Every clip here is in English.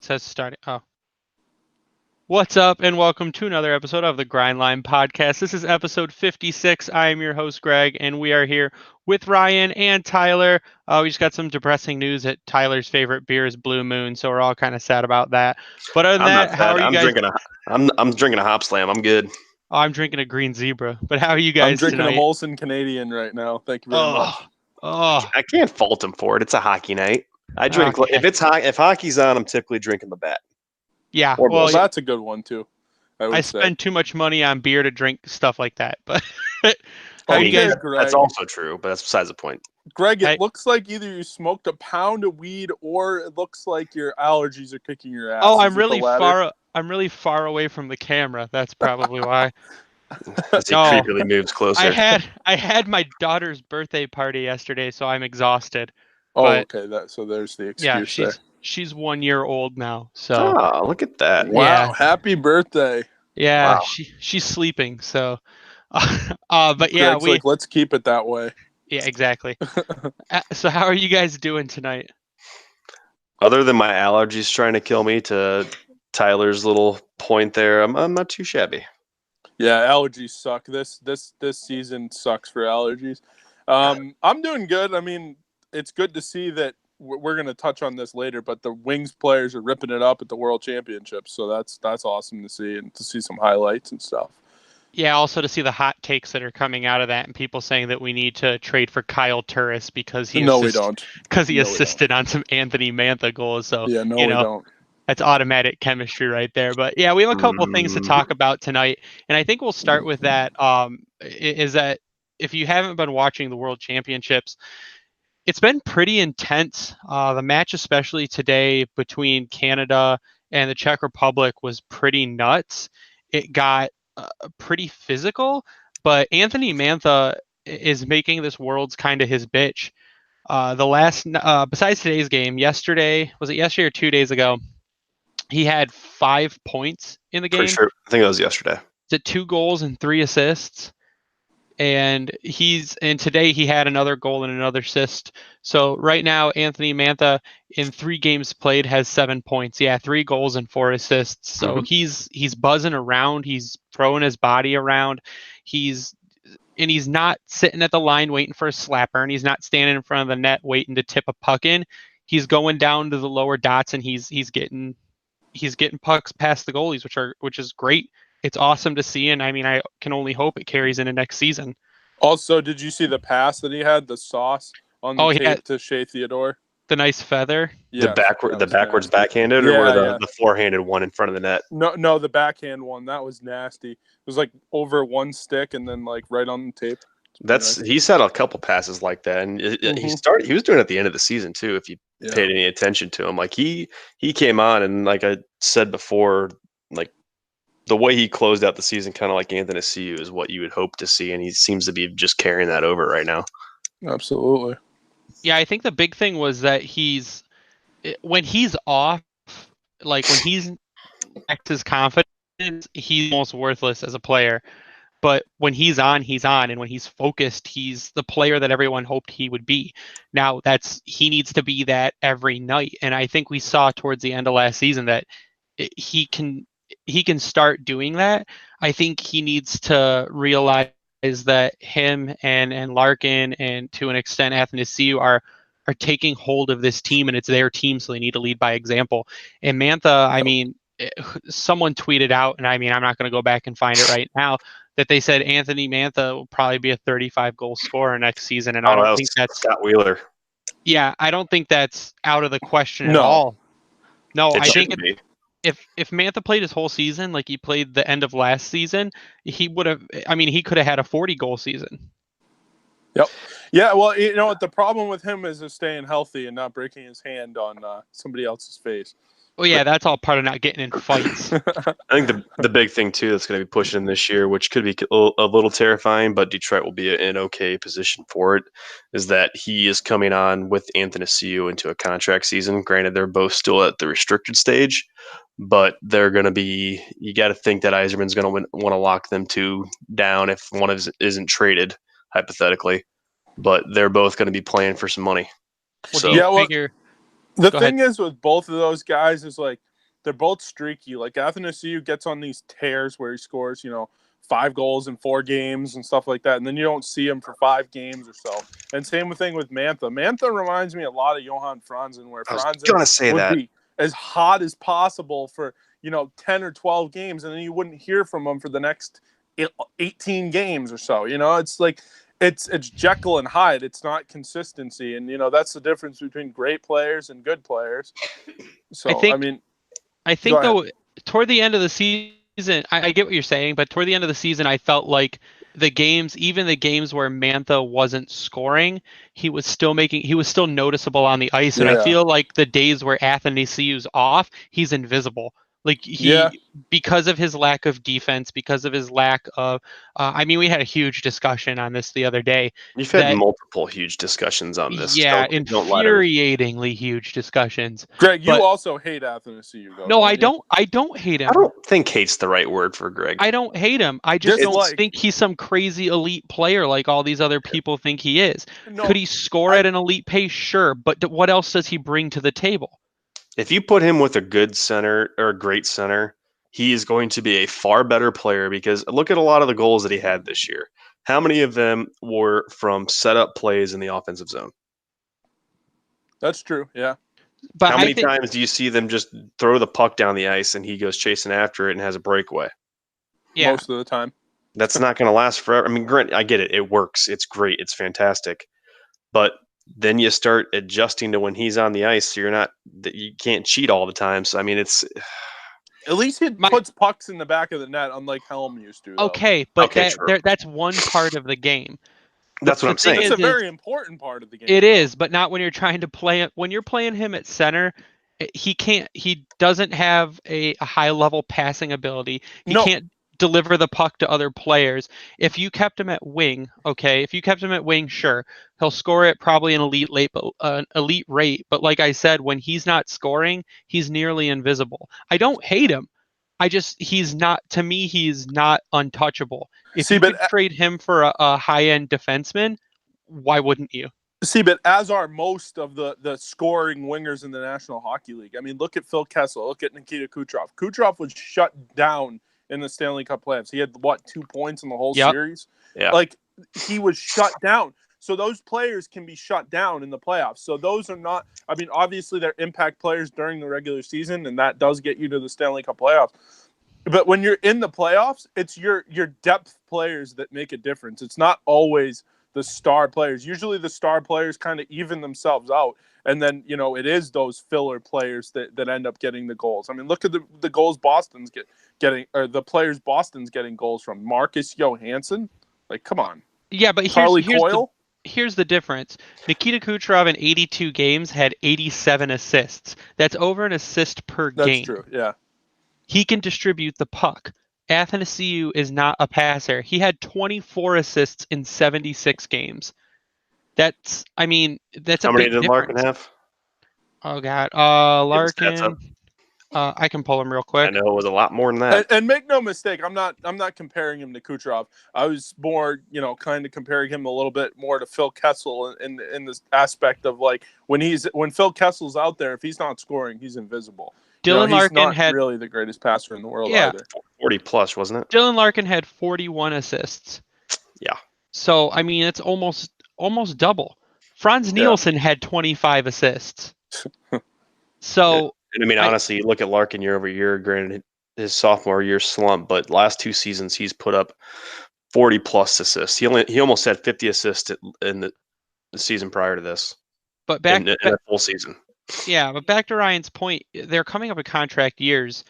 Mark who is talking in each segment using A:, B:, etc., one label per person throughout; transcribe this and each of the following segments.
A: Says starting. Oh. What's up, and welcome to another episode of the Grindline Podcast. This is episode 56. I am your host, Greg, and we are here with Ryan and Tyler. We just got some depressing news that Tyler's favorite beer is Blue Moon, so we're all kind of sad about that. But other than
B: I'm not
A: that, how
B: sad.
A: are you
B: I'm
A: guys?
B: drinking a I'm drinking a Hop Slam. I'm good.
A: Oh, I'm drinking a Green Zebra. But how are you
C: I'm
A: guys
C: drinking a
A: tonight?
C: Molson Canadian right now. Thank you very much.
B: I can't fault him for it. It's a hockey night. I drink
A: Okay.
B: if hockey's on. I'm typically drinking the bat.
A: Yeah,
B: Or
A: well,
C: Well, that's a good one too.
A: I spend too much money on beer to drink stuff like that. But how
B: I
A: are you
B: mean,
A: guys?
C: Greg.
B: that's also true, but that's besides the point.
C: Greg,
A: Hey.
C: it looks like either you smoked a pound of weed or it looks like your allergies are kicking your ass.
A: Oh,
C: Is
A: I'm
C: it the
A: really
C: latter?
A: far. I'm really far away from the camera. That's probably why.
B: As he
A: No.
B: creepily moves closer.
A: I had my daughter's birthday party yesterday, so I'm exhausted.
C: Oh,
A: But
C: okay. So there's the
A: yeah,
C: excuse there.
A: she's 1 year old now. So
B: Oh, look at that!
A: Yeah.
C: Wow! Happy birthday!
A: yeah,
B: Wow.
A: she's sleeping. So, but yeah,
C: Greg's like, let's keep it that way.
A: yeah, exactly. So how are you guys doing tonight?
B: Other than my allergies trying to kill me, to Tyler's little point there, I'm not too shabby.
C: Yeah, allergies suck. This season sucks for allergies. I'm doing good. I mean, it's good to see that we're going to touch on this later, but the Wings players are ripping it up at the World Championships, so that's awesome to see, and to see some highlights and stuff.
A: Yeah, also to see the hot takes that are coming out of that, and people saying that we need to trade for Kyle Turris because he
C: we don't.
A: because he
C: No, we
A: assisted on some Anthony Mantha goals. So
C: Yeah, no,
A: you
C: we
A: know,
C: don't.
A: that's automatic chemistry right there. But yeah, we have a couple of things to talk about tonight, and I think we'll start with that. Is that if you haven't been watching the World Championships, it's been pretty intense. The match, especially today between Canada and the Czech Republic, was pretty nuts. It got pretty physical, but Anthony Mantha is making this world's kind of his bitch. Besides today's game, was it yesterday or 2 days ago? He had 5 points in the game.
B: Pretty sure. I think that was yesterday.
A: It's at 2 goals and 3 assists. And today he had another goal and another assist. So right now, Anthony Mantha in 3 games played has 7 points. Yeah, 3 goals and 4 assists. So he's buzzing around. He's throwing his body around. He's not sitting at the line waiting for a slapper, and he's not standing in front of the net waiting to tip a puck in. He's going down to the lower dots, and he's getting pucks past the goalies, which is great. It's awesome to see, and I mean, I can only hope it carries into next season.
C: Also, did you see the pass that he had, the sauce on the tape to Shea Theodore?
A: The nice feather.
C: Yeah,
B: the backwards backhanded, or the forehanded one in front of the net?
C: No, the backhand one. That was nasty. It was like over one stick and then like right on the tape.
B: He's had a couple passes like that, and he was doing it at the end of the season too. If you paid any attention to him, like he came on, and like I said before, like the way he closed out the season, kind of like Anthony Ciu, is what you would hope to see, and he seems to be just carrying that over right now.
C: Absolutely.
A: Yeah, I think the big thing was that when he's off, like when he's back to his confidence, he's almost worthless as a player. But when he's on, and when he's focused, he's the player that everyone hoped he would be. Now he needs to be that every night, and I think we saw towards the end of last season that he can start doing that. I think he needs to realize that him and Larkin, and to an extent Athanasiou, are taking hold of this team, and it's their team, so they need to lead by example. And Mantha, I mean, someone tweeted out, and I mean, I'm not going to go back and find it right now, that they said Anthony Mantha will probably be a 35 goal scorer next season, and I don't think that's
B: Scott Wheeler.
A: Yeah, I don't think that's out of the question at all. No, I think if Mantha played his whole season like he played the end of last season, he would have. I mean, he could have had a 40 goal season.
C: Yep. Yeah. Well, you know what the problem with him is staying healthy and not breaking his hand on somebody else's face.
A: Well, yeah, that's all part of not getting in fights.
B: I think the big thing too that's going to be pushing him this year, which could be a little terrifying, but Detroit will be in an okay position for it, is that he is coming on with Anthony Ciu into a contract season. Granted, they're both still at the restricted stage, but they're going to be. You got to think that Yzerman's going to want to lock them two down if one isn't traded, hypothetically. But they're both going to be playing for some money.
A: Well,
C: The thing is with both of those guys is like they're both streaky. Like Athanasiou gets on these tears where he scores, 5 goals in 4 games and stuff like that, and then you don't see him for 5 games or so. And same thing with Mantha. Mantha reminds me a lot of Johan Franzen, where
B: I was
C: Franzen
B: gonna say
C: would
B: that.
C: be as hot as possible for 10 or 12 games, and then you wouldn't hear from him for the next 18 games or so. It's like it's Jekyll and Hyde. It's not consistency, and that's the difference between great players and good players. So
A: I think though, toward the end of the season, I get what you're saying, but toward the end of the season, I felt like even the games where Mantha wasn't scoring, he was still noticeable on the ice. And I feel like the days where Athanasiou's off, he's invisible. Like because of his lack of defense, because of his lack of, we had a huge discussion on this the other day.
B: You've had multiple huge discussions on this.
A: Yeah, infuriatingly huge discussions.
C: Greg, you also hate Athanasiou, though.
A: No, I don't. I don't hate him.
B: I don't think hate's the right word for Greg.
A: I don't hate him. I just don't think he's some crazy elite player like all these other people think he is. No, could he score at an elite pace? Sure, but what else does he bring to the table?
B: If you put him with a good center or a great center, he is going to be a far better player, because look at a lot of the goals that he had this year. How many of them were from setup plays in the offensive zone?
C: That's true, yeah.
B: But how many times do you see them just throw the puck down the ice and he goes chasing after it and has a breakaway?
A: Yeah.
C: Most of the time.
B: That's not going to last forever. I mean, granted, I get it. It works. It's great. It's fantastic. But then you start adjusting to when he's on the ice, so you can't cheat all the time. So, I mean, it's...
C: At least he puts pucks in the back of the net, unlike Helm used to. Though.
A: Okay, but that's one part of the game.
B: That's what I'm saying.
C: It's a very important part of the game.
A: It is, but not when you're trying to play it. When you're playing him at center, he doesn't have a high level passing ability. He can't deliver the puck to other players. If you kept him at wing, sure, he'll score at probably an elite rate. But like I said, when he's not scoring, he's nearly invisible. I don't hate him. He's not untouchable. If you could trade him for a high-end defenseman, why wouldn't you?
C: See, but as are most of the scoring wingers in the National Hockey League. I mean, look at Phil Kessel. Look at Nikita Kucherov. Kucherov was shut down in the Stanley Cup playoffs. He had, 2 points in the whole series?
B: Yeah.
C: Like, he was shut down. So those players can be shut down in the playoffs. So those are not – I mean, obviously they're impact players during the regular season, and that does get you to the Stanley Cup playoffs. But when you're in the playoffs, it's your depth players that make a difference. It's not always the star players. Usually the star players kind of even themselves out. And then, it is those filler players that end up getting the goals. I mean, look at the goals Boston's getting, or the players Boston's getting goals from. Marcus Johansson? Like, come on.
A: Yeah, but here's the difference. Nikita Kucherov in 82 games had 87 assists. That's over an assist per game.
C: That's true, yeah.
A: He can distribute the puck. Athanasiou is not a passer. He had 24 assists in 76 games. That's
B: how
A: a
B: many
A: big
B: did
A: difference.
B: Larkin have?
A: Oh God, Larkin. I can pull him real quick.
B: I know it was a lot more than that.
C: And make no mistake, I'm not comparing him to Kucherov. I was more, kind of comparing him a little bit more to Phil Kessel in this aspect of like when Phil Kessel's out there, if he's not scoring, he's invisible.
A: Dylan Larkin
C: had really the greatest passer in the world either.
B: 40 plus, wasn't it?
A: Dylan Larkin had 41 assists.
B: Yeah.
A: So I mean, it's almost double. Franz Nielsen had 25 assists. So.
B: And I mean, honestly, you look at Larkin year over year, granted his sophomore year slump, but last 2 seasons he's put up 40 plus assists. He almost had 50 assists in the season prior to this.
A: But back
B: in a full season.
A: Yeah, but back to Ryan's point, they're coming up in contract years.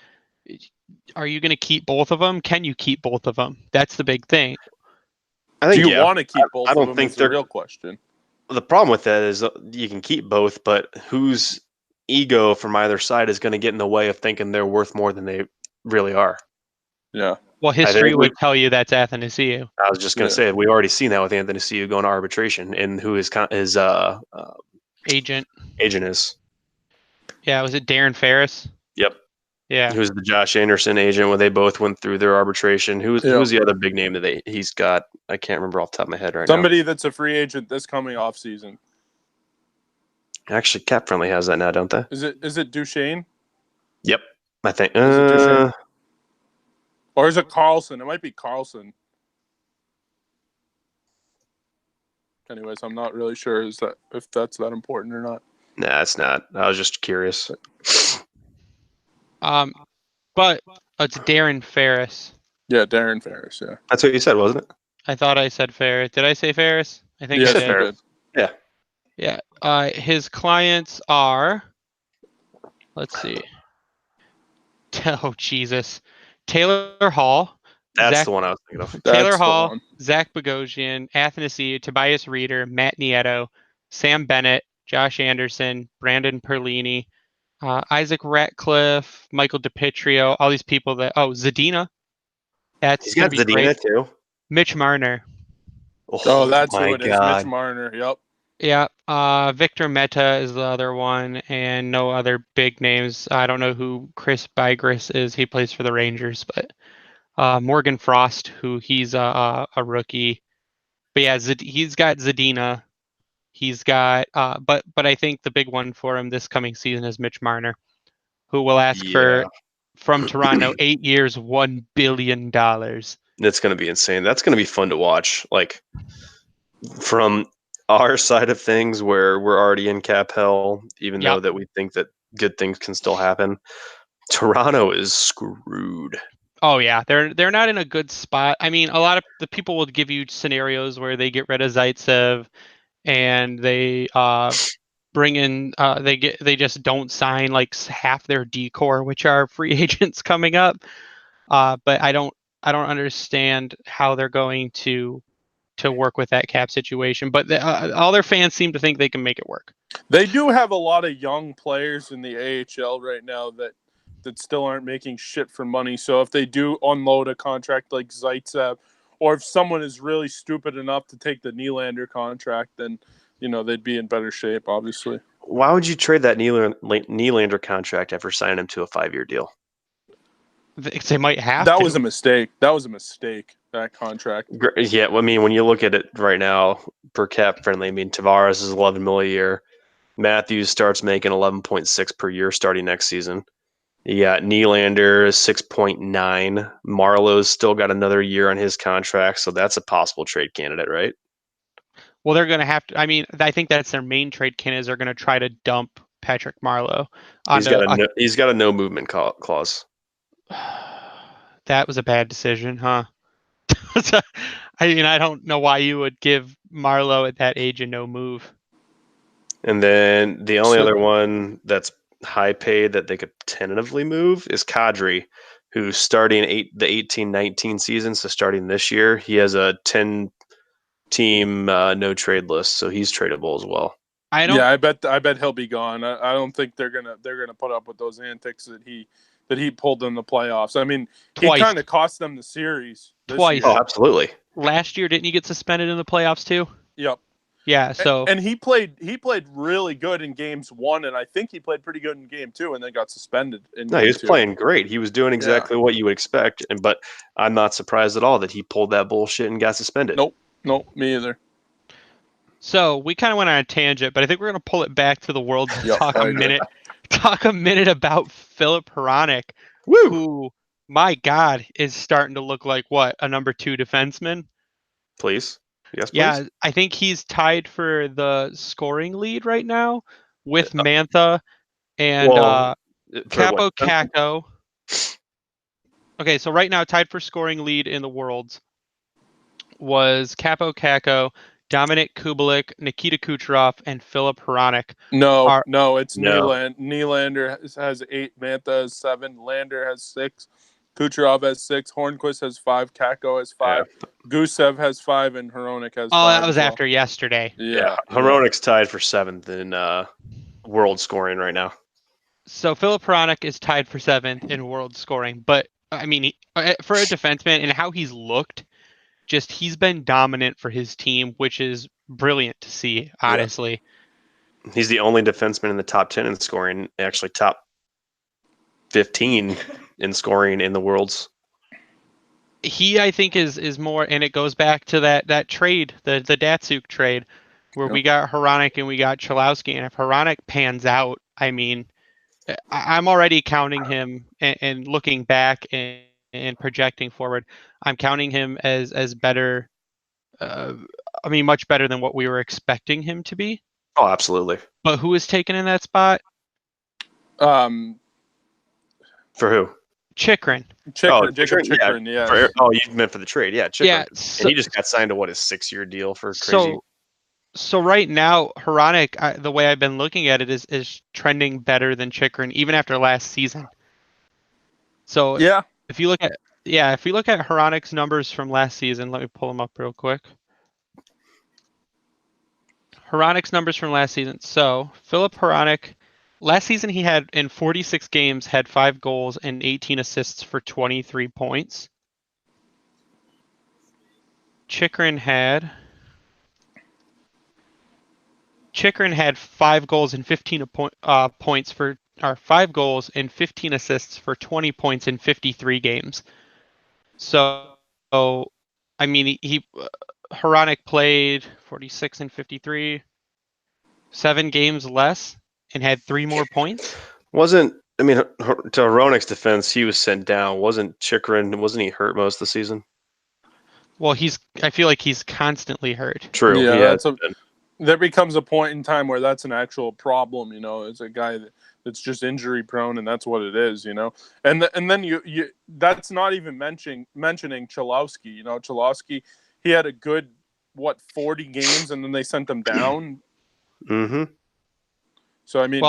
A: Are you going to keep both of them? Can you keep both of them? That's the big thing.
B: I think
C: do you want to keep both
B: I don't
C: of them?
B: think
C: is the real question.
B: The problem with that is you can keep both, but whose ego from either side is going to get in the way of thinking they're worth more than they really are?
C: Yeah.
A: Well, history would tell you that's Athanasiou.
B: I was just going to say, we've already seen that with Athanasiou going to arbitration and who his
A: agent
B: is.
A: Yeah, was it Darren Ferris?
B: Yep.
A: Yeah.
B: Who's the Josh Anderson agent when they both went through their arbitration? Who's the other big name that he's got? I can't remember off the top of my head right now.
C: Somebody that's a free agent this coming off season.
B: Actually, Cap Friendly has that now, don't they?
C: Is it Duchesne?
B: Yep. I think.
C: Is it Duchesne? Or is it Carlson? It might be Carlson. Anyways, I'm not really sure if that's that important or not.
B: Nah, it's not. I was just curious.
A: But it's Darren Ferris.
C: Yeah, Darren Ferris. Yeah.
B: That's what you said, wasn't it?
A: I thought I said Ferris. Did I say Ferris? I think
C: Yes,
A: I
B: said
A: did.
B: Ferris. Yeah.
A: Yeah. His clients are. Let's see. Oh Jesus, Taylor Hall.
B: That's the one I was thinking of.
A: Taylor
C: That's the
A: Hall,
C: one.
A: Zach Bogosian, Athanasiou, Tobias Reeder, Matt Nieto, Sam Bennett, Josh Anderson, Brandon Perlini, Isaac Ratcliffe, Michael DiPietro, all these people that. Oh, Zadina. That's
B: He's
A: gonna
B: got
A: be
B: Zadina
A: great.
B: too.
A: Mitch Marner.
C: Oh, that's
B: my
C: who it is.
B: God.
C: Mitch Marner. Yep.
A: Yeah. Victor Meta is the other one, and no other big names. I don't know who Chris Bygris is. He plays for the Rangers, but Morgan Frost, who he's a rookie. But yeah, he's got Zadina. He's got, but I think the big one for him this coming season is Mitch Marner, who will ask
B: Yeah.
A: from Toronto 8 years, $1 billion.
B: It's going to be insane. That's going to be fun to watch. Like, from our side of things, where we're already in cap hell, even though that we think that good things can still happen, Toronto is screwed.
A: Oh yeah, they're not in a good spot. I mean, a lot of the people will give you scenarios where they get rid of Zaitsev and they bring in they just don't sign like half their decor, which are free agents coming up. But I don't understand how they're going to work with that cap situation. But all their fans seem to think they can make it work.
C: They do have a lot of young players in the AHL right now that still aren't making shit for money. So if they do unload a contract like Zaitsev, or if someone is really stupid enough to take the Nylander contract, then they'd be in better shape. Obviously.
B: Why would you trade that Nylander contract after signing him to a 5-year deal?
A: They might have
C: that
A: to.
C: was a mistake. That contract.
B: Yeah, I mean, when you look at it right now, per cap friendly, I mean, Tavares is $11 million a year. Matthews starts making 11.6 per year starting next season. You got Nylander 6.9. Marlowe's still got another year on his contract, so that's a possible trade candidate, right?
A: Well, they're going to have to. I mean, I think that's their main trade candidate. They're going to try to dump Patrick Marleau.
B: He's got a no movement clause.
A: That was a bad decision, huh? I mean, I don't know why you would give Marleau at that age a no move.
B: And then the only other one that's high paid that they could tentatively move is Kadri, who's starting the 18-19 season. So starting this year, he has a 10-team no trade list, so he's tradable as well.
C: I bet he'll be gone. I don't think they're gonna put up with those antics that he pulled in the playoffs. I mean,
A: Twice.
C: He kind of cost them the series.
A: Twice.
B: Oh, absolutely.
A: Last year, didn't he get suspended in the playoffs too?
C: Yep.
A: Yeah. So
C: and he played really good in games 1, and I think he played pretty good in game 2, and then got suspended.
B: No, he was playing great. He was doing exactly what you would expect, but I'm not surprised at all that he pulled that bullshit and got suspended.
C: Nope, me either.
A: So we kind of went on a tangent, but I think we're going to pull it back to the world to talk a minute about Filip Hronek, who, my God, is starting to look like a number 2 defenseman.
B: Please. Yes, please.
A: Yeah, I think he's tied for the scoring lead right now with Mantha and Capo Kakko. Okay, so right now tied for scoring lead in the Worlds was Capo Kakko, Dominic Kubalik, Nikita Kucherov, and Filip Hronek.
C: No, it's Nylander. Nylander has 8, Mantha has 7, Lander has 6, Kucherov has 6, Hornquist has 5, Kakko has 5, Gusev has 5, and Hronek has 5.
A: Oh, that was after yesterday.
C: Yeah.
B: Hronek's tied for 7th in world scoring right now.
A: So Filip Hronek is tied for 7th in world scoring, but I mean, for a defenseman and how he's looked, he's been dominant for his team, which is brilliant to see, honestly.
B: Yeah. He's the only defenseman in the top 10 in scoring, actually top 15 in scoring in the Worlds.
A: He, I think, is more, and it goes back to that trade, the Datsuk trade, where we got Hronek and we got Cholowski, and if Hronek pans out, I mean, I'm already counting him and looking back and projecting forward. I'm counting him as better. Uh, I mean, much better than what we were expecting him to be.
B: Oh, absolutely.
A: But who is taken in that spot?
C: Um,
B: For who?
A: Chikrin.
C: Jacob Chikrin, yeah.
B: You meant for the trade, yeah. Chikrin.
A: Yeah.
B: And he just got signed to his 6-year deal for crazy.
A: So right now, Hronek, the way I've been looking at it is trending better than Chikrin even after last season. So
C: Yeah.
A: if you look at Hronek's numbers from last season, let me pull them up real quick. Hronek's numbers from last season. So Filip Hronek, last season he had in 46 games had 5 goals and 18 assists for 23 points. Chikrin had 5 goals and 15 points for 5 goals and 15 assists for 20 points in 53 games. So I mean he Hronek played 46 and 53, 7 games less and had 3 more points.
B: To Hronek's defense, he was sent down. Wasn't he hurt most of the season?
A: Well, I feel like he's constantly hurt.
B: True.
C: Yeah, there becomes a point in time where that's an actual problem, it's a guy that's just injury prone, and that's what it is, and then you that's not even mentioning Cholowski. Cholowski, he had a good 40 games, and then they sent him down.
B: Mm-hmm.
C: So I mean,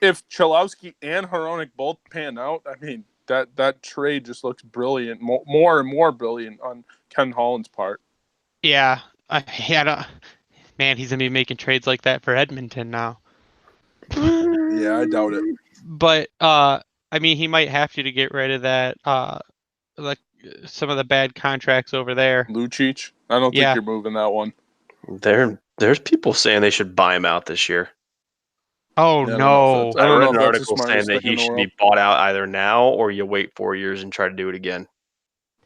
C: if Cholowski and Hronek both pan out, I mean that trade just looks brilliant, more and more brilliant on Ken Holland's part.
A: Yeah, man, he's gonna be making trades like that for Edmonton now.
C: Yeah, I doubt it.
A: But I mean, he might have to get rid of that. Like some of the bad contracts over there.
C: Lucic, I don't think you're moving that one.
B: There's people saying they should buy him out this year.
A: Oh no!
B: I read an article saying that he should be bought out either now or you wait 4 years and try to do it again.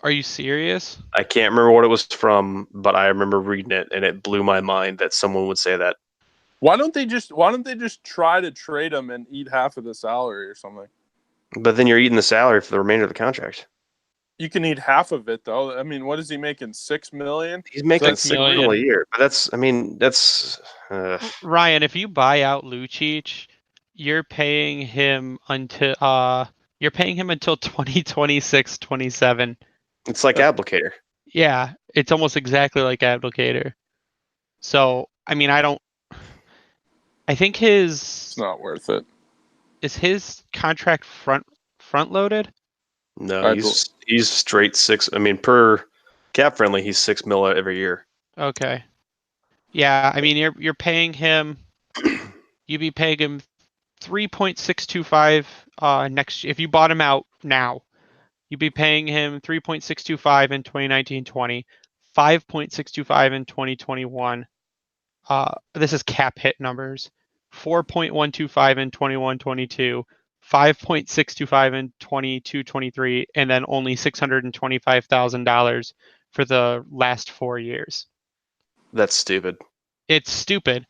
A: Are you serious?
B: I can't remember what it was from, but I remember reading it, and it blew my mind that someone would say that.
C: Why don't they just try to trade him and eat half of the salary or something?
B: But then you're eating the salary for the remainder of the contract.
C: You can eat half of it, though. I mean, what is he making? $6 million?
B: He's making $6 million a year, but that's.
A: Ryan, if you buy out Lucic, you're paying him until 2026-27.
B: It's like Abdelkader.
A: Yeah, it's almost exactly like Abdelkader. So I mean, I think
C: it's not worth it.
A: Is his contract front loaded?
B: No, he's straight 6. I mean, per cap friendly, he's $6 million every year.
A: Okay. Yeah, I mean, you're paying him. You'd be paying him 3.625 next. If you bought him out now, you'd be paying him 3.625 in 2019-20, 5.625 in 2021. This is cap hit numbers. 4.125 in 21-22. 5.625 in 22-23, and then only $625,000 for the last 4 years.
B: That's stupid.
A: It's stupid.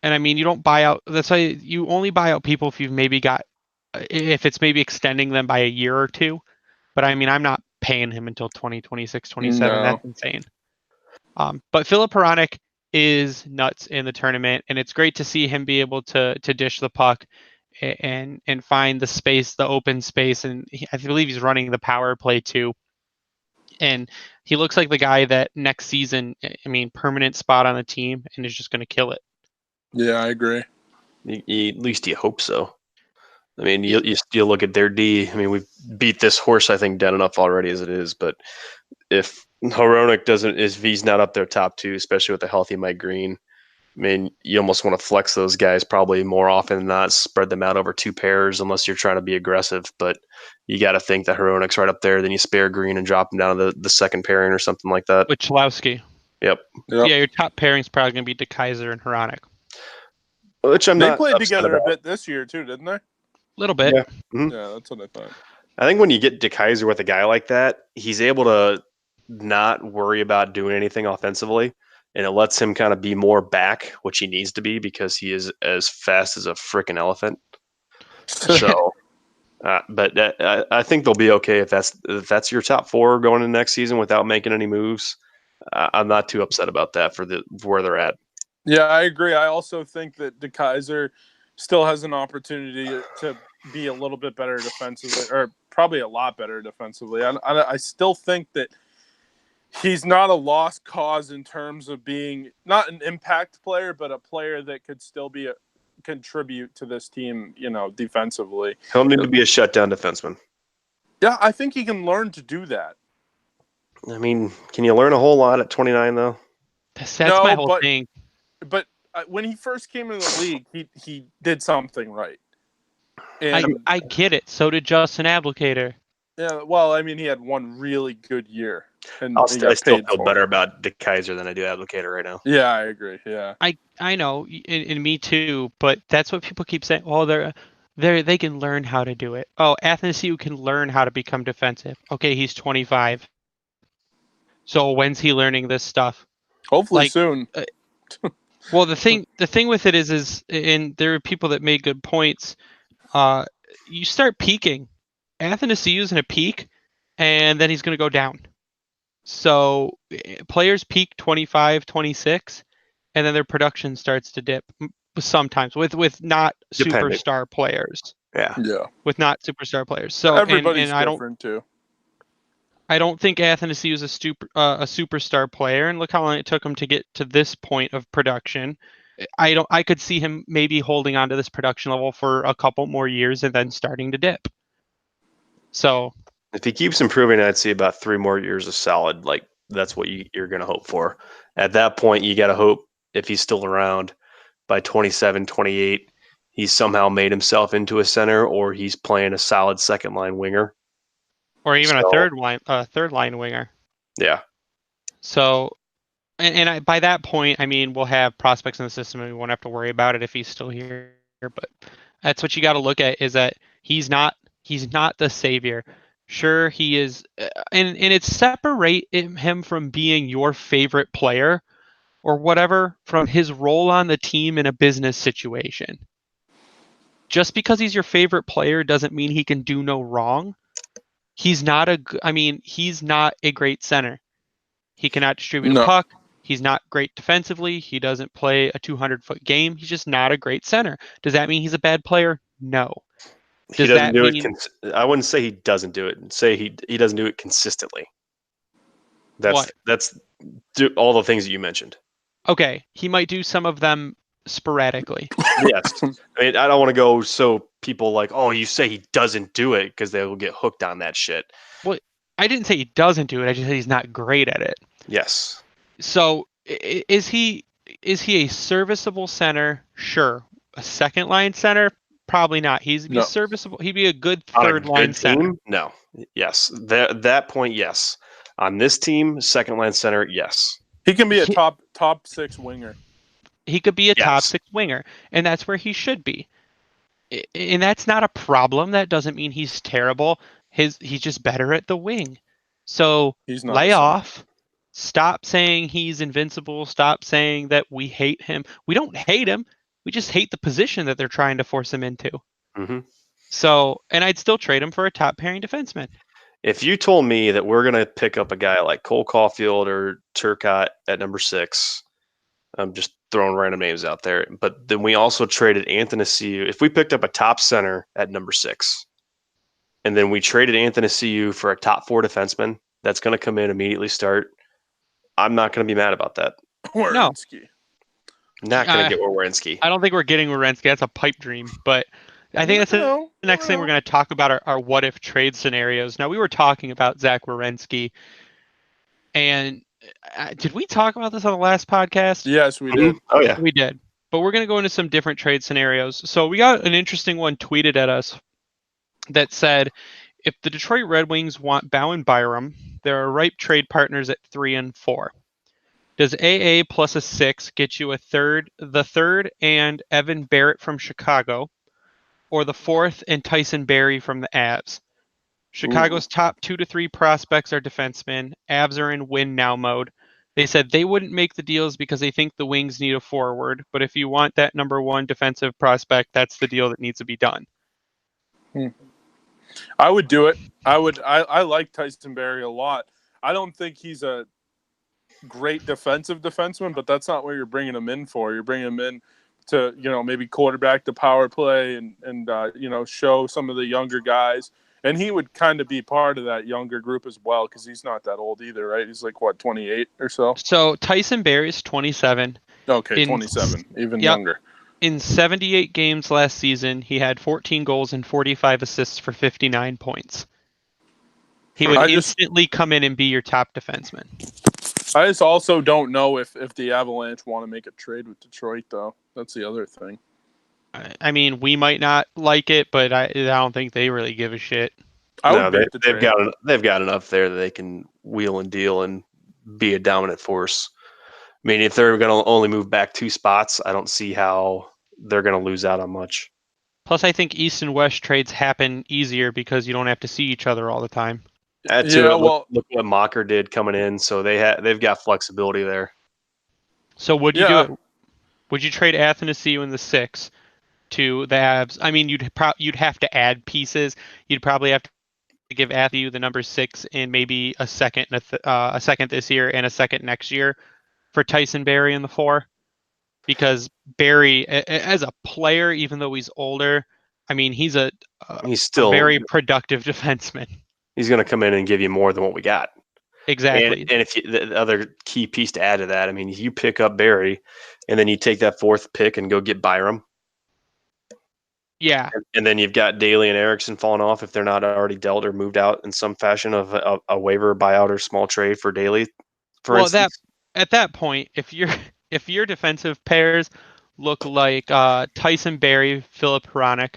A: And I mean, you don't buy out. That's why you only buy out people if if it's maybe extending them by a year or two. But I mean, I'm not paying him until 2026, 27. No. That's insane. But Filip Hronek is nuts in the tournament, and it's great to see him be able to dish the puck and find the open space, and I believe he's running the power play too. And he looks like the guy that next season, I mean, permanent spot on the team, and is just going to kill it.
C: Yeah, I agree.
B: At least you hope so. I mean, you look at their D. I mean, we've beat this horse, I think, dead enough already as it is. But if Hronek if he's not up there top 2, especially with a healthy Mike Green, I mean, you almost want to flex those guys probably more often than not, spread them out over 2 pairs unless you're trying to be aggressive. But you got to think that Hronek's right up there. Then you spare Green and drop him down to the second pairing or something like that.
A: With Cholowski.
B: Yep.
A: Yeah, your top pairing's probably going to be DeKeyser and Hronek.
B: Which
C: they played together a bit this year too, didn't they?
A: A little bit.
B: Yeah. Mm-hmm.
C: Yeah, that's what I thought.
B: I think when you get DeKeyser with a guy like that, he's able to not worry about doing anything offensively. And it lets him kind of be more back, which he needs to be because he is as fast as a freaking elephant. So, I think they'll be okay if that's your top four going into next season without making any moves. I'm not too upset about that for where they're at.
C: Yeah, I agree. I also think that DeKaiser still has an opportunity to be a little bit better defensively, or probably a lot better defensively. I still think that he's not a lost cause in terms of being not an impact player, but a player that could still contribute to this team, defensively.
B: He'll need to be a shutdown defenseman.
C: Yeah, I think he can learn to do that.
B: I mean, can you learn a whole lot at 29 though?
A: That's my whole thing.
C: But when he first came into the league, he did something right.
A: And I get it. So did Justin Abdelkader.
C: Yeah, well, I mean, he had one really good year. And
B: I still feel better about DeKaiser than I do Abdelkader right now.
C: Yeah, I agree. Yeah,
A: I know, and me too. But that's what people keep saying. Oh, they can learn how to do it. Oh, Athanasiou can learn how to become defensive. Okay, he's 25. So when's he learning this stuff?
C: Hopefully soon.
A: Well, the thing with it is, and there are people that made good points. You start peaking. Athanasiou's in a peak, and then he's going to go down. So players peak 25, 26, and then their production starts to dip sometimes with not superstar players.
B: Yeah.
A: With not superstar players. So
C: everybody's different too.
A: I don't think Athanasiou is a superstar player, and look how long it took him to get to this point of production. I could see him maybe holding on to this production level for a couple more years and then starting to dip. So
B: if he keeps improving, I'd see about 3 more years of solid. Like that's what you're going to hope for. At that point, you got to hope if he's still around by 27, 28, he's somehow made himself into a center, or he's playing a solid second line winger.
A: Or even a third line winger.
B: Yeah.
A: So, and by that point, I mean we'll have prospects in the system, and we won't have to worry about it if he's still here. But that's what you got to look at, is that he's not the savior. Sure, he is, and it's separate him from being your favorite player or whatever from his role on the team in a business situation. Just because he's your favorite player doesn't mean he can do no wrong. He's not a great center. He cannot distribute a puck. He's not great defensively. He doesn't play a 200-foot game. He's just not a great center. Does that mean he's a bad player? No.
B: He doesn't do it. I wouldn't say he doesn't do it. Say he doesn't do it consistently. That's all the things that you mentioned.
A: Okay, he might do some of them sporadically.
B: Yes. I mean, I don't want to go so people like, oh, you say he doesn't do it, because they will get hooked on that shit.
A: Well, I didn't say he doesn't do it. I just said he's not great at it.
B: Yes.
A: So is he a serviceable center? Sure. A second line center? Probably not. He'd be serviceable. He'd be a good third line center.
B: No. Yes. That point, yes. On this team, second line center, yes.
C: He can be a top 6 winger.
A: He could be a top 6 winger, and that's where he should be. And that's not a problem. That doesn't mean he's terrible. He's just better at the wing. So lay off. Stop saying he's invincible. Stop saying that we hate him. We don't hate him. We just hate the position that they're trying to force him into.
B: Mm-hmm.
A: So, and I'd still trade him for a top pairing defenseman.
B: If you told me that we're going to pick up a guy like Cole Caulfield or Turcotte at number 6, I'm just throwing random names out there, but then we also traded Athanasiou. If we picked up a top center at number 6, and then we traded Athanasiou for a top 4 defenseman that's going to come in, immediately start, I'm not going to be mad about that.
C: Werenski.
B: Not going to get Werenski.
A: I don't think we're getting Werenski. That's a pipe dream, but I think that's the next thing we're going to talk about our what if trade scenarios. Now, we were talking about Zach Werenski, and did we talk about this on the last podcast?
C: Yes, we did.
B: Oh, yeah.
A: We did. But we're going to go into some different trade scenarios. So we got an interesting one tweeted at us that said, if the Detroit Red Wings want Bow and Byram, there are ripe trade partners at 3 and 4. Does AA plus a 6 get you the third and Evan Barrett from Chicago, or the 4th and Tyson Barrie from the Avs? Chicago's top 2 to 3 prospects are defensemen. Avs are in win now mode. They said they wouldn't make the deals because they think the Wings need a forward, but if you want that number 1 defensive prospect, that's the deal that needs to be done.
C: I would do it. I like Tyson Berry a lot. I don't think he's a great defensive defenseman, but that's not what you're bringing him in for. You're bringing him in to, maybe quarterback the power play and show some of the younger guys. And he would kind of be part of that younger group as well, because he's not that old either, right? He's like, 28 or so?
A: So Tyson Berry's 27.
C: Okay, 27, even younger.
A: In 78 games last season, he had 14 goals and 45 assists for 59 points. He would instantly come in and be your top defenseman.
C: I just also don't know if the Avalanche want to make a trade with Detroit, though. That's the other thing.
A: I mean, we might not like it, but I don't think they really give a shit.
B: They've got enough there that they can wheel and deal and be a dominant force. I mean, if they're going to only move back 2 spots, I don't see how they're going to lose out on much.
A: Plus, I think East and West trades happen easier because you don't have to see each other all the time.
B: Look what Mocker did coming in, so they've got flexibility there.
A: So would you do it? Would you trade Athanasiou in the 6 to the Avs? I mean, you'd have to add pieces. You'd probably have to give Athanasiou the number 6 and maybe a second this year and a second next year for Tyson Berry in the 4, because Berry as a player, even though he's older, I mean, he's still a very productive defenseman.
B: He's going to come in and give you more than what we got.
A: Exactly.
B: And if the other key piece to add to that, I mean, you pick up Berry and then you take that 4th pick and go get Byram.
A: Yeah.
B: And then you've got Daly and Erickson falling off if they're not already dealt or moved out in some fashion of a waiver, buyout, or small trade for Daly, for instance.
A: At that point, if your defensive pairs look like Tyson Berry, Philip Hronek,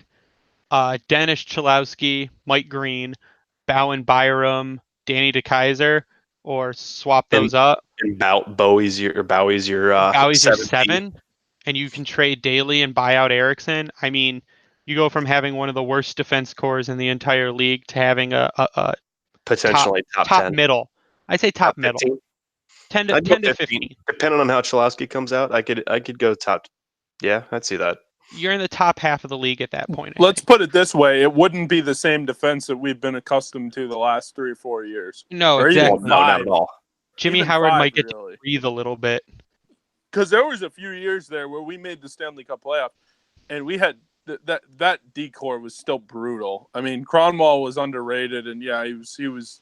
A: Dennis Cholowski, Mike Green, Bowen Byram, Danny DeKeyser, or swap those up.
B: And Bowie's your
A: 7, and you can trade Daly and buy out Erickson. I mean, you go from having one of the worst defense cores in the entire league to having a
B: potentially top 10.
A: Middle. I say top middle. 10 to 15.
B: Depending on how Cholowski comes out, I could go top. Yeah, I'd see that.
A: You're in the top half of the league at that point.
C: Let's put it this way. It wouldn't be the same defense that we've been accustomed to the last 3 or 4 years.
A: No, exactly.
B: No, not at all.
A: Jimmy Howard might get to breathe a little bit.
C: Because there was a few years there where we made the Stanley Cup playoff, and we had that D-core was still brutal. I mean, Cronwall was underrated, and yeah, he was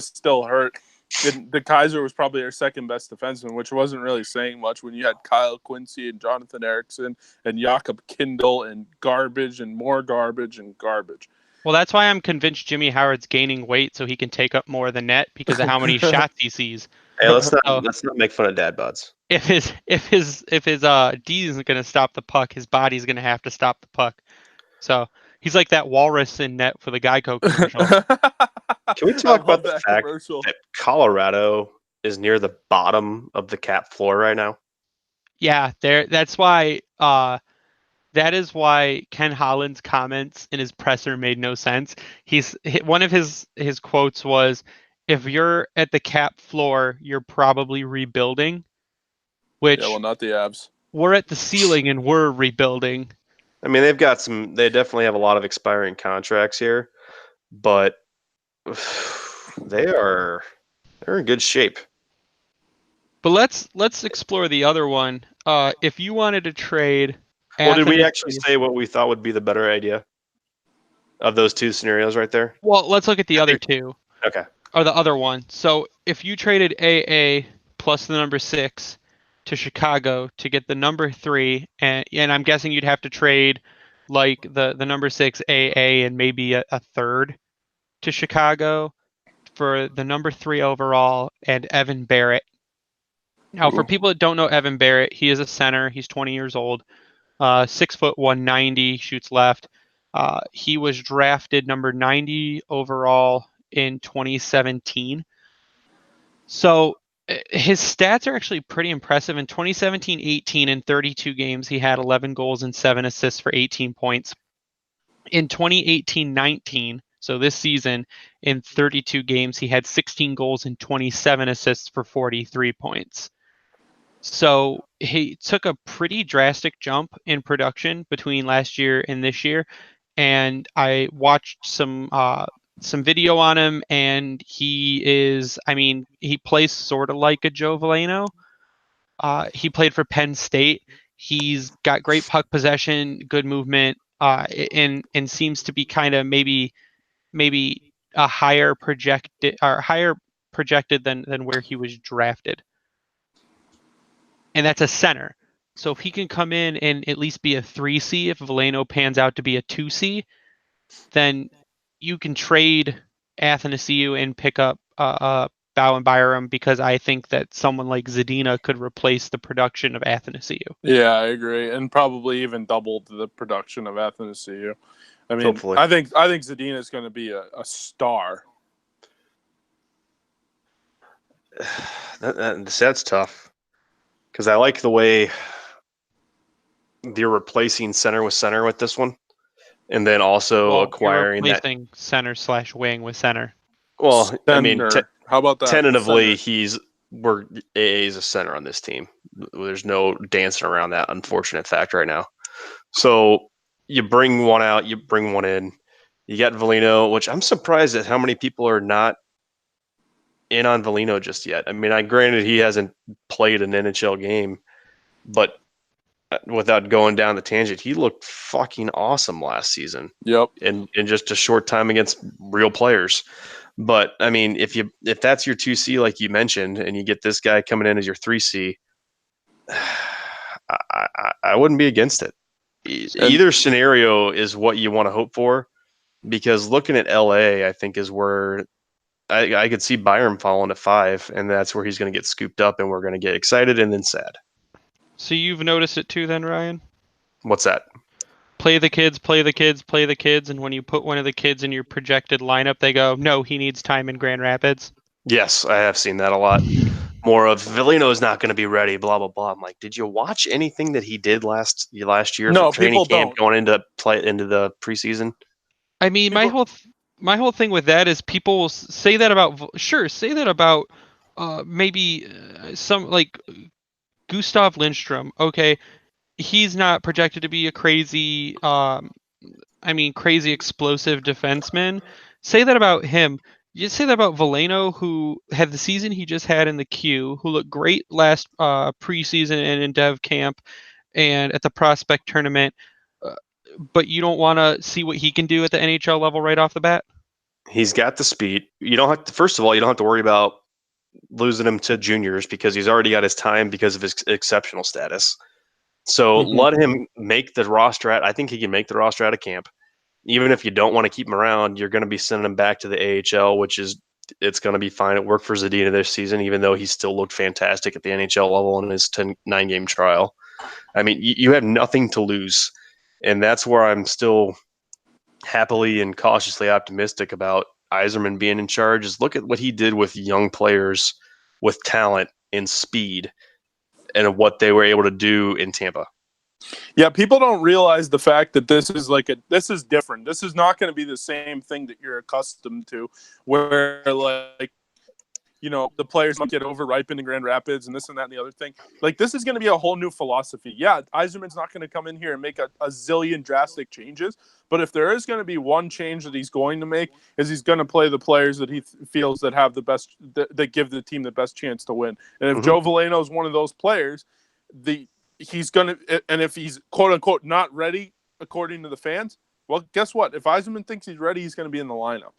C: still hurt. The Kaiser was probably our second best defenseman, which wasn't really saying much when you had Kyle Quincy and Jonathan Erickson and Jakob Kindle and garbage and more garbage and garbage.
A: Well, that's why I'm convinced Jimmy Howard's gaining weight so he can take up more of the net because of how many shots he sees.
B: Hey, let's not make fun of dad bods.
A: If his D isn't going to stop the puck, his body's going to have to stop the puck. So he's like that walrus in net for the Geico commercial.
B: Can we talk about the fact that Colorado is near the bottom of the cap floor right now?
A: Yeah, that's why. That is why Ken Holland's comments in his presser made no sense. One of his quotes was, "If you're at the cap floor, you're probably rebuilding." Which,
C: yeah, well, not the Avs.
A: We're at the ceiling and we're rebuilding.
B: I mean, they definitely have a lot of expiring contracts here, but they're in good shape.
A: But let's explore the other one. If you wanted to trade,
B: well, did we actually say what we thought would be the better idea of those 2 scenarios right there?
A: Well, let's look at the other 2.
B: Okay.
A: Or the other one. So if you traded AA plus the number 6 to Chicago to get the number 3, and I'm guessing you'd have to trade like the number 6 AA and maybe a third to Chicago for the number 3 overall and Evan Barrett. Now, for people that don't know Evan Barrett, he is a center. He's 20 years old, 6 foot 190, shoots left. He was drafted number 90 overall in 2017. So his stats are actually pretty impressive. In 2017-18, in 32 games, he had 11 goals and 7 assists for 18 points. In 2018-19, so this season, in 32 games, he had 16 goals and 27 assists for 43 points. So he took a pretty drastic jump in production between last year and this year. and I watched some video on him, and he plays sort of like a Joe Veleno. He played for Penn State. He's got great puck possession, good movement, and seems to be kind of maybe a higher projected than where he was drafted. And that's a center. So if he can come in and at least be a 3C, if Veleno pans out to be a 2C, then you can trade Athanasiou and pick up Bowen Byram, because I think that someone like Zadina could replace the production of Athanasiou.
C: Yeah, I agree, and probably even double the production of Athanasiou. I mean,
B: Hopefully.
C: I think Zadina is going to be a star.
B: That's tough, because I like the way you're replacing center with this one, and then also acquiring
A: you're replacing center/wing with center.
B: Well,
C: Center.
B: I mean,
C: how about that?
B: Tentatively,
C: Center.
B: AA's a center on this team. There's no dancing around that unfortunate fact right now. So you bring one out, you bring one in. You got Veleno, which I'm surprised at how many people are not in on Veleno just yet. I mean, granted he hasn't played an NHL game, but without going down the tangent, he looked fucking awesome last season.
C: Yep.
B: In just a short time against real players. But I mean, if that's your 2C, like you mentioned, and you get this guy coming in as your 3C, I wouldn't be against it. Either scenario is what you want to hope for, because looking at LA, I think is where I could see Byram falling to 5, and that's where he's going to get scooped up, and we're going to get excited and then sad.
A: So you've noticed it too, then, Ryan?
B: What's that?
A: Play the kids, and when you put one of the kids in your projected lineup, they go, no, he needs time in Grand Rapids.
B: Yes, I have seen that a lot. More of Veleno is not going to be ready, blah blah blah. I'm like, did you watch anything that he did last year?
C: No,
B: for training camp,
C: don't.
B: going into the preseason.
A: I mean, my whole thing with that is people will say that about maybe some like Gustav Lindstrom. Okay, he's not projected to be a crazy explosive defenseman. Say that about him. You say that about Veleno, who had the season he just had in the Q, who looked great last preseason and in dev camp and at the prospect tournament, but you don't want to see what he can do at the NHL level right off the bat?
B: He's got the speed. You don't have to, first of all, you don't have to worry about losing him to juniors, because he's already got his time because of his exceptional status. So let him make the roster. I think he can make the roster out of camp. Even if you don't want to keep him around, you're going to be sending him back to the AHL, it's going to be fine. It worked for Zadina this season, even though he still looked fantastic at the NHL level in his 9-game trial. I mean, you have nothing to lose. And that's where I'm still happily and cautiously optimistic about Yzerman being in charge, is look at what he did with young players with talent and speed and what they were able to do in Tampa.
C: Yeah, people don't realize the fact that this is different. This is not going to be the same thing that you're accustomed to, where the players might get overripened in Grand Rapids and this and that and the other thing. Like, this is going to be a whole new philosophy. Yeah, Yzerman's not going to come in here and make a zillion drastic changes, but if there is going to be one change that he's going to make, is he's going to play the players that he feels that have the best, that give the team the best chance to win. And if Joe Veleno is one of those players, he's going to, and if he's quote unquote not ready according to the fans, well, guess what? If Yzerman thinks he's ready, he's going to be in the lineup.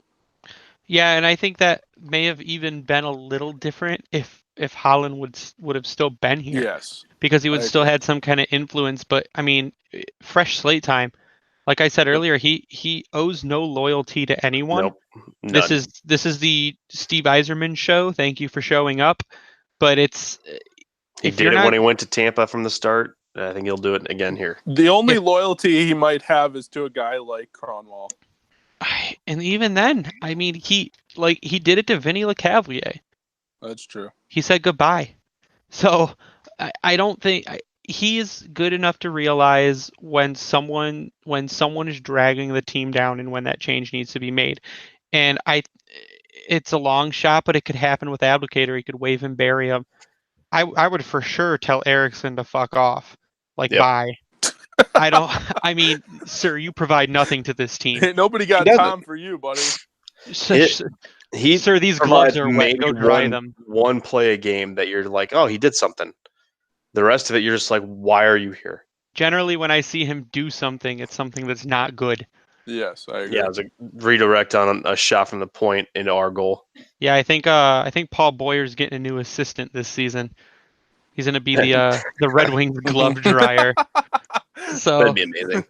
A: Yeah, and I think that may have even been a little different if Holland would have still been here.
C: Yes,
A: because he would still had some kind of influence. But I mean, fresh slate time. Like I said earlier, he owes no loyalty to anyone.
B: Nope, none.
A: This is the Steve Yzerman show. Thank you for showing up. But
B: he did it when he went to Tampa from the start. I think he'll do it again here.
C: The only loyalty he might have is to a guy like Kronwall.
A: And even then, I mean, he did it to Vinny LeCavalier.
C: That's true.
A: He said goodbye. So I don't think he is good enough to realize when someone is dragging the team down and when that change needs to be made. And it's a long shot, but it could happen with Abdelkader. He could wave and bury him. I would for sure tell Eriksson to fuck off. Bye. I don't. I mean, sir, you provide nothing to this team.
C: Nobody got
B: doesn't.
C: Tom for you, buddy.
B: He
A: Sir, these
B: provides
A: gloves are wet.
B: maybe
A: Go dry them.
B: one play a game that you're like, oh, he did something. The rest of it, you're just like, why are you here?
A: Generally, when I see him do something, it's something that's not good.
C: Yes, I agree.
B: Yeah, it was a redirect on a shot from the point into our goal.
A: Yeah, I think Paul Boyer's getting a new assistant this season. He's gonna be the Red Wings glove dryer. So
B: That'd be amazing.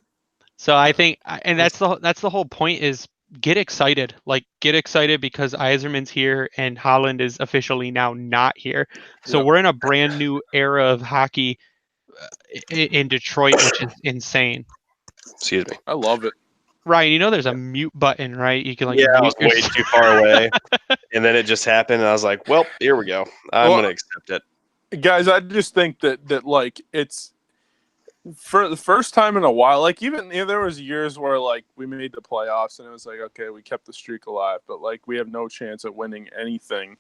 A: So I think, and that's the whole point is get excited. Like get excited because Yzerman's here and Holland is officially now not here. So
C: Yep.
A: we're in a brand new era of hockey in Detroit, which is insane.
B: Excuse me.
C: I love it.
A: Ryan, you know there's a mute button, right? You can like
B: Yeah, I
A: mute
B: was way too far away, and then it just happened, and I was like, "Well, here we go. I'm
C: Well,
B: gonna accept it."
C: Guys, I just think that like it's for the first time in a while. Like even there was years where like we made the playoffs and it was like, okay, we kept the streak alive, but like we have no chance at winning anything.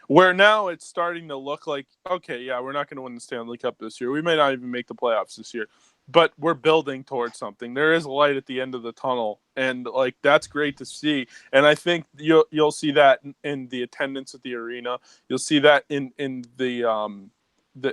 C: Where now it's starting to look like, okay, yeah, we're not going to win the Stanley Cup this year. We may not even make the playoffs this year, but we're building towards something. There is light at the end of the tunnel, and like that's great to see. And I think you'll see that in the attendance at the arena. You'll see that in the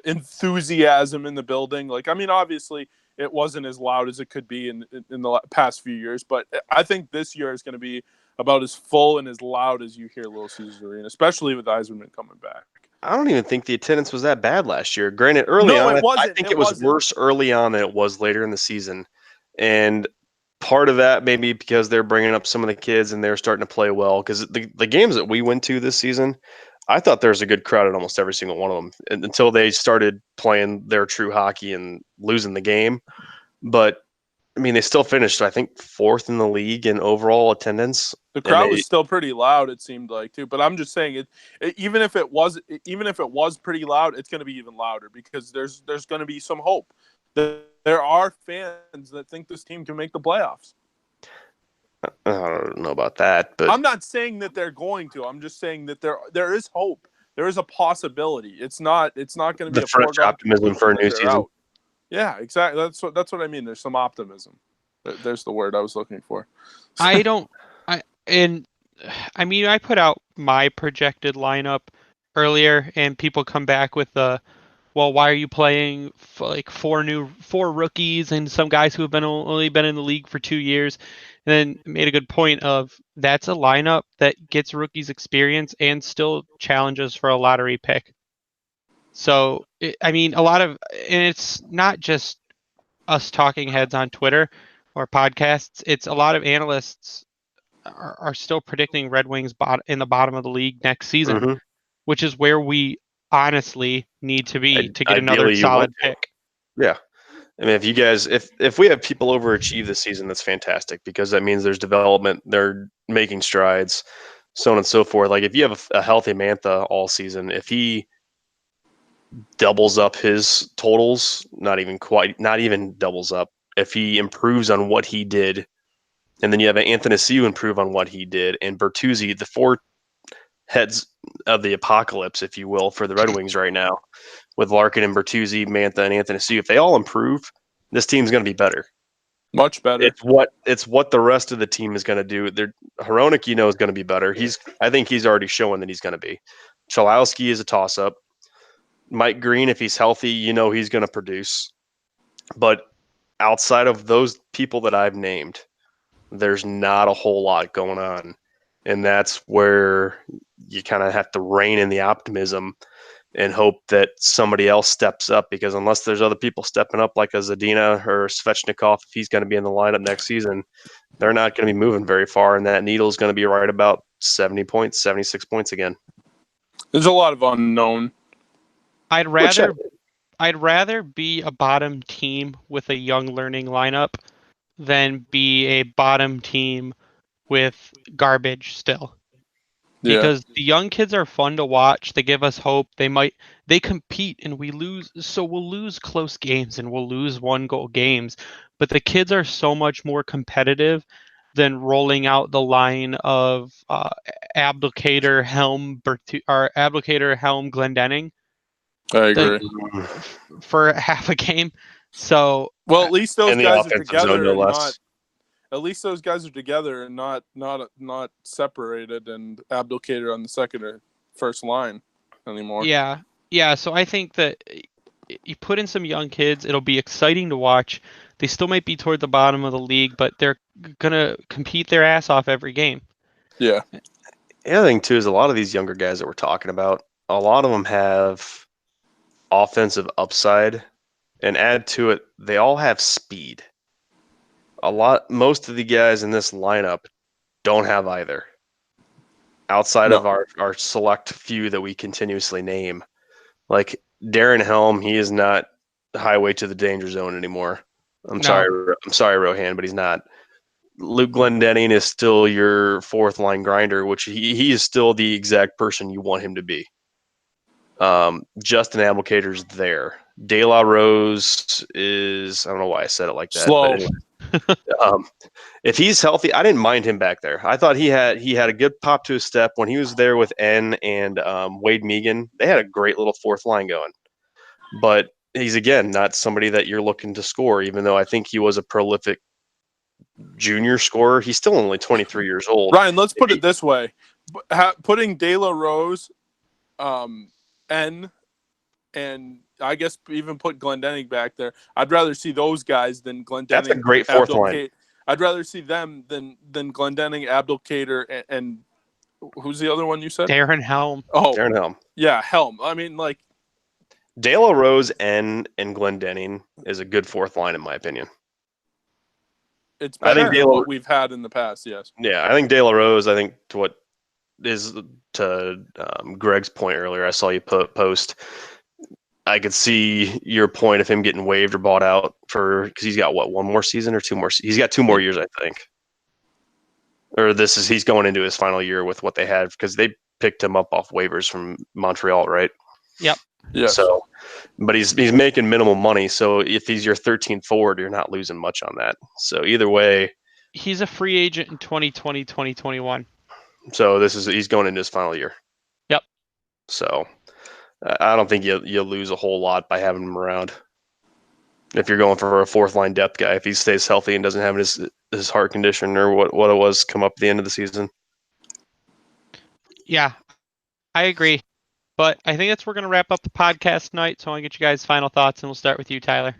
C: enthusiasm in the building. Like, I mean, obviously it wasn't as loud as it could be in the past few years, but I think this year is going to be about as full and as loud as you hear Little Caesars Arena, especially with Yzerman coming back.
B: I don't even think the attendance was that bad last year. Granted, early
C: No,
B: on,
C: it wasn't.
B: I think
C: It
B: it was
C: wasn't.
B: worse early on than it was later in the season. And part of that maybe because they're bringing up some of the kids and they're starting to play well. Because the games that we went to this season, I thought there was a good crowd at almost every single one of them until they started playing their true hockey and losing the game. But I mean, they still finished, I think, 4th in the league in overall attendance.
C: The crowd was still pretty loud, it seemed like, too. But I'm just saying, even if it was pretty loud, it's going to be even louder because there's going to be some hope. There are fans that think this team can make the playoffs.
B: I don't know about that, but
C: I'm not saying that they're going to. I'm just saying that there is hope. There is a possibility. It's not going to be
B: the fresh optimism for a new season.
C: Out. Yeah, exactly. That's what I mean. There's some optimism. There's the word I was looking for.
A: I put out my projected lineup earlier, and people come back with well, why are you playing like four rookies and some guys who have only been in the league for 2 years? And then made a good point of that's a lineup that gets rookies experience and still challenges for a lottery pick. So, and it's not just us talking heads on Twitter or podcasts. It's a lot of analysts are still predicting Red Wings in the bottom of the league next season, which is where we honestly need to be to get another solid pick.
B: Yeah. I mean, if we have people overachieve this season, that's fantastic because that means there's development, they're making strides, so on and so forth. Like if you have a healthy Mantha all season, if he doubles up his totals, not even doubles up, if he improves on what he did, and then you have Anthony Ciu improve on what he did, and Bertuzzi, the 4 heads of the apocalypse, if you will, for the Red Wings right now, with Larkin and Bertuzzi, Mantha, and Anthony Ciu, if they all improve, this team's going to be better.
C: Much better.
B: It's what the rest of the team is going to do. Hronek, is going to be better. I think he's already showing that he's going to be. Chalowski is a toss-up. Mike Green, if he's healthy, he's going to produce. But outside of those people that I've named, there's not a whole lot going on. And that's where you kind of have to rein in the optimism and hope that somebody else steps up, because unless there's other people stepping up like a Zadina or Svechnikov, if he's going to be in the lineup next season, they're not going to be moving very far, and that needle is going to be right about 70 points, 76 points again.
C: There's a lot of unknown.
A: I'd rather be a bottom team with a young learning lineup than be a bottom team with garbage still. Because the young kids are fun to watch. They give us hope. They compete and we lose. So we'll lose close games and we'll lose 1-goal games. But the kids are so much more competitive than rolling out the line of Abdelkader, Helm, Glendening.
C: I agree.
A: For half a game. So
C: Well, at least those
B: In the
C: guys are
B: offensive zone,
C: together
B: no
C: and
B: less.
C: not. At least those guys are together and not separated and Abdelkader on the second or first line anymore.
A: yeah. So I think that you put in some young kids, it'll be exciting to watch. They still might be toward the bottom of the league, but they're gonna compete their ass off every game.
C: Yeah.
B: The other thing too is a lot of these younger guys that we're talking about, a lot of them have offensive upside, and add to it, they all have speed. Most of the guys in this lineup don't have either. Outside
C: No.
B: of our select few that we continuously name, like Darren Helm, he is not highway to the danger zone anymore. I'm sorry, Rohan, but he's not. Luke Glendening is still your fourth line grinder, which he is still the exact person you want him to be. Justin Abdelkader's there. De La Rose is, I don't know why I said it like that.
C: Slow.
B: But anyway, if he's healthy, I didn't mind him back there. I thought he had a good pop to his step when he was there with N and Wade Megan. They had a great little fourth line going. But he's, again, not somebody that you're looking to score, even though I think he was a prolific junior scorer. He's still only 23 years old.
C: Ryan, let's put it this way. Putting De La Rose, N, and I guess even put Glendening back there. I'd rather see those guys than Glendening.
B: That's a great fourth line.
C: I'd rather see them than Glendening, Abdelkader, and who's the other one you said?
A: Darren Helm.
C: Oh,
B: Darren Helm.
C: Yeah, Helm. I mean, like,
B: De La Rose, N, and Glendening is a good fourth line in my opinion.
C: It's better than what we've had in the past, yes.
B: Yeah, I think De La Rose, to Greg's point earlier, I saw you post, I could see your point of him getting waived or bought out because he's got, one more season or two more? He's got 2 more years, I think. Or he's going into his final year with what they had because they picked him up off waivers from Montreal, right?
A: Yep.
C: Yeah.
B: So, but he's making minimal money. So if he's your 13th forward, you're not losing much on that. So either way,
A: he's a free agent in 2020, 2021.
B: So he's going into his final year.
A: Yep.
B: So I don't think you lose a whole lot by having him around. If you're going for a fourth line depth guy, if he stays healthy and doesn't have his heart condition or what it was come up at the end of the season.
A: Yeah, I agree. But I think we're going to wrap up the podcast tonight. So I want to get you guys' final thoughts, and we'll start with you, Tyler.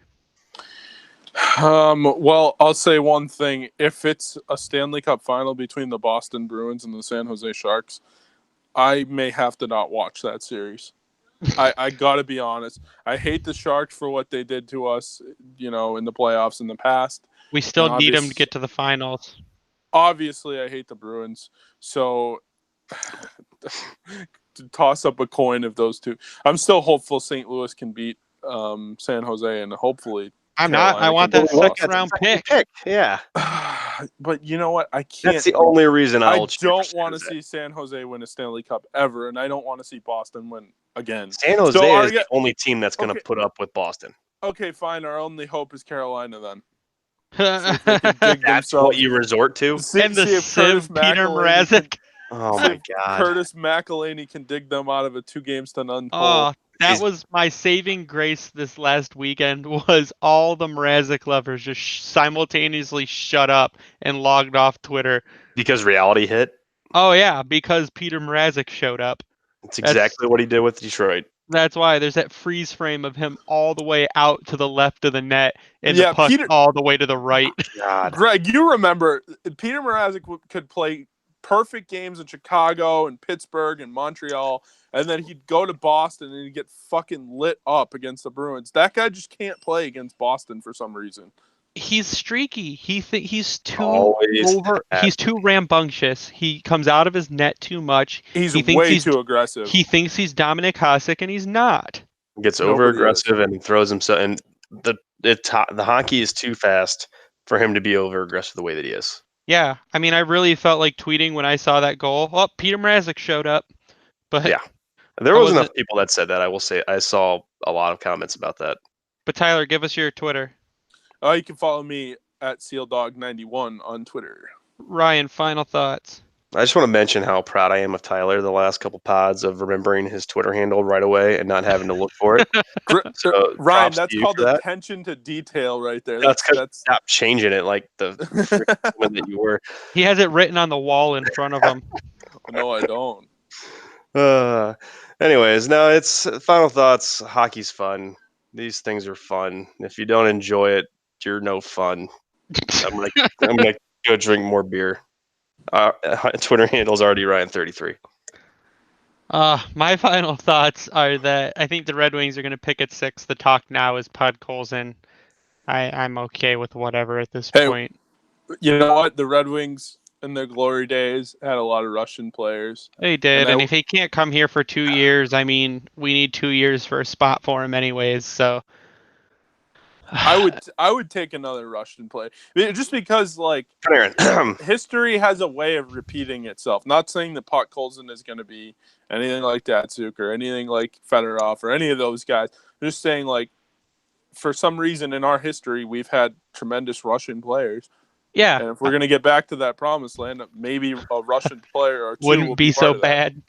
C: Well, I'll say one thing. If it's a Stanley Cup final between the Boston Bruins and the San Jose Sharks, I may have to not watch that series. I got to be honest. I hate the Sharks for what they did to us, in the playoffs in the past.
A: We still need them to get to the finals.
C: Obviously, I hate the Bruins. So to toss up a coin of those two. I'm still hopeful St. Louis can beat San Jose, and hopefully
A: I'm not. I want that second round pick.
B: Yeah.
C: But you know what? I can't.
B: That's the only reason
C: I don't want to see San Jose win a Stanley Cup ever, and I don't want to see Boston win again.
B: San Jose is the only team that's going to put up with Boston.
C: Okay, fine. Our only hope is Carolina then.
B: That's what you resort to?
A: And the Civ Peter Mrazek.
B: Oh my God!
C: Curtis McElhinney can dig them out of a 2-game-to-none hole.
A: Oh, that was my saving grace this last weekend. Was all the Mrazek lovers just simultaneously shut up and logged off Twitter
B: because reality hit?
A: Oh yeah, because Peter Mrazek showed up.
B: That's exactly what he did with Detroit.
A: That's why there's that freeze frame of him all the way out to the left of the net and the puck all the way to the right.
B: God.
C: Greg, you remember Peter Mrazek could play perfect games in Chicago and Pittsburgh and Montreal, and then he'd go to Boston and he'd get fucking lit up against the Bruins. That guy just can't play against Boston for some reason.
A: He's streaky. He's too rambunctious. He comes out of his net too much.
C: He's way too aggressive.
A: He thinks he's Dominic Hasek, and he's not.
B: Gets over aggressive and throws himself. And the hockey is too fast for him to be over aggressive the way that he is.
A: Yeah, I mean, I really felt like tweeting when I saw that goal. Oh, Peter Mrazek showed up. But
B: yeah, there was enough people that said that. I will say I saw a lot of comments about that.
A: But Tyler, give us your Twitter.
C: You can follow me at SealDog91 on Twitter.
A: Ryan, final thoughts.
B: I just want to mention how proud I am of Tyler the last couple pods of remembering his Twitter handle right away and not having to look for it. So
C: Ryan,
B: props
C: that's
B: to you
C: called
B: for that.
C: attention to detail right there.
B: That's because
C: That's
B: stop changing it like the freaking woman that you were.
A: He has it written on the wall in front of him.
C: no, I don't.
B: Anyways, no, it's final thoughts. Hockey's fun. These things are fun. If you don't enjoy it, you're no fun. I'm gonna go drink more beer. Twitter handle's already Ryan33.
A: My final thoughts are that I think the Red Wings are going to pick at 6. The talk now is Podkolzin. I'm okay with whatever at this point.
C: You know what? The Red Wings in their glory days had a lot of Russian players.
A: They did, and if he can't come here for 2 years, I mean, we need 2 years for a spot for him anyways, so
C: I would take another Russian player. Just because history has a way of repeating itself. Not saying that Podkolzin is going to be anything like Datsuk or anything like Fedorov or any of those guys. I'm just saying, like, for some reason in our history, we've had tremendous Russian players.
A: Yeah.
C: And if we're going to get back to that promised land, maybe a Russian player or two
A: wouldn't be so bad.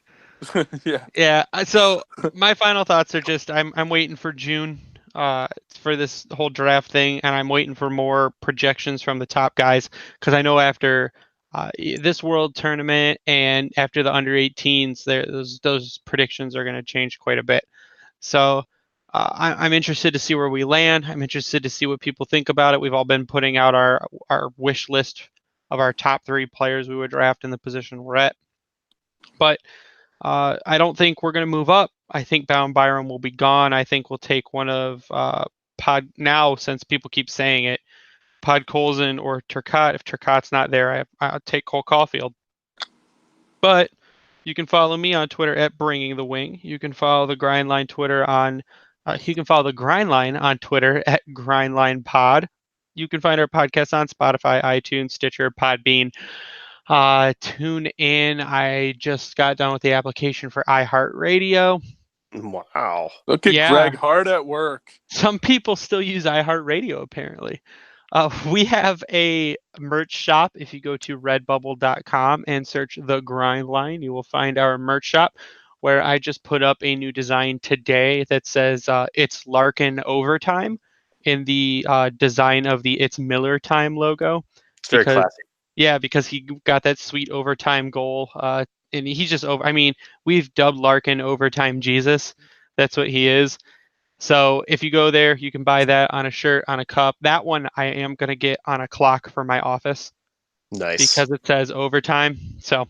C: Yeah.
A: Yeah. So my final thoughts are just I'm waiting for June for this whole draft thing, and I'm waiting for more projections from the top guys, because I know after this World Tournament and after the under 18s, those predictions are going to change quite a bit. So I'm interested to see where we land. I'm interested to see what people think about it. We've all been putting out our wish list of our top 3 players we would draft in the position we're at. But I don't think we're going to move up. I think Bound Byram will be gone. I think we'll take one of now, since people keep saying it, Podkolzin or Turcotte. If Turcotte's not there, I'll take Cole Caulfield. But you can follow me on Twitter at Bringing the Wing. You can follow the Grindline Twitter on. You can follow the Grindline on Twitter at Grindline Pod. You can find our podcast on Spotify, iTunes, Stitcher, Podbean. Tune in. I just got done with the application for iHeartRadio.
B: Wow.
C: Look at Greg hard at work.
A: Some people still use iHeartRadio, apparently. We have a merch shop. If you go to redbubble.com and search The Grind Line, you will find our merch shop, where I just put up a new design today that says It's Larkin Overtime in the design of the It's Miller Time logo.
B: It's very classic.
A: Yeah, because he got that sweet overtime goal. And he's just over. I mean, we've dubbed Larkin Overtime Jesus. That's what he is. So if you go there, you can buy that on a shirt, on a cup. That one I am going to get on a clock for my office.
B: Nice.
A: Because it says overtime. So,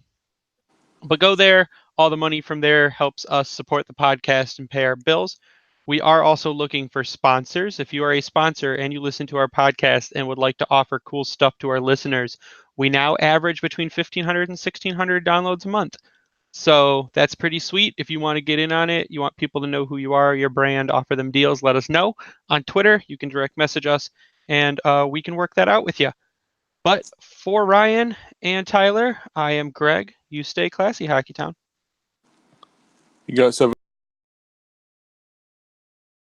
A: but go there. All the money from there helps us support the podcast and pay our bills. We are also looking for sponsors. If you are a sponsor and you listen to our podcast and would like to offer cool stuff to our listeners, we now average between 1,500 and 1,600 downloads a month. So that's pretty sweet. If you want to get in on it, you want people to know who you are, your brand, offer them deals, let us know. On Twitter, you can direct message us, and we can work that out with you. But for Ryan and Tyler, I am Greg. You stay classy, Hockey Town.
C: You guys have